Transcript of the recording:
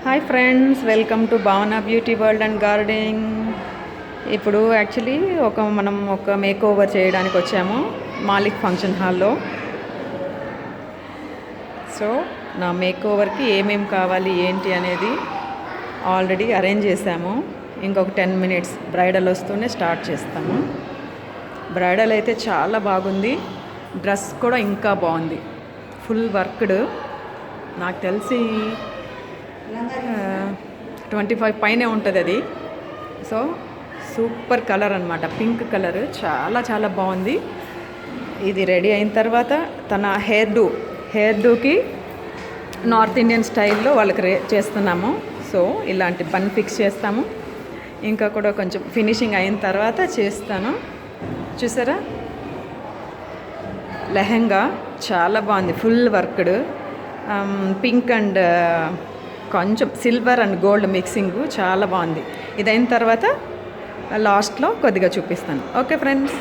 Hi friends, welcome to భావన beauty world and gardening. ఇప్పుడు actually మనం ఒక మేక్ ఓవర్ చేయడానికి వచ్చాము మాలిక్ ఫంక్షన్ హాల్లో. సో నా మేక్ ఓవర్కి ఏమేమి కావాలి ఏంటి అనేది ఆల్రెడీ అరేంజ్ చేశాము. ఇంకొక 10 minutes బ్రైడల్ వస్తూనే స్టార్ట్ చేస్తాము. బ్రైడల్ అయితే చాలా బాగుంది, డ్రెస్ కూడా ఇంకా బాగుంది, ఫుల్ వర్క్డ్. నాకు తెలిసి 25 పైనే ఉంటుంది అది. సో సూపర్ కలర్ అనమాట, పింక్ కలర్, చాలా చాలా బాగుంది. ఇది రెడీ అయిన తర్వాత తన హెయిర్ డూకి నార్త్ ఇండియన్ స్టైల్లో వాళ్ళకి చేస్తున్నాము. సో ఇలాంటి బన్ ఫిక్స్ చేస్తాము. ఇంకా కూడా కొంచెం ఫినిషింగ్ అయిన తర్వాత చేస్తాను. చూసారా, లెహంగా చాలా బాగుంది, ఫుల్ వర్క్డ్, పింక్ అండ్ కొంచెం సిల్వర్ అండ్ గోల్డ్ మిక్సింగ్, చాలా బాగుంది. ఇదైన తర్వాత లాస్ట్లో కొద్దిగా చూపిస్తాను. Okay friends.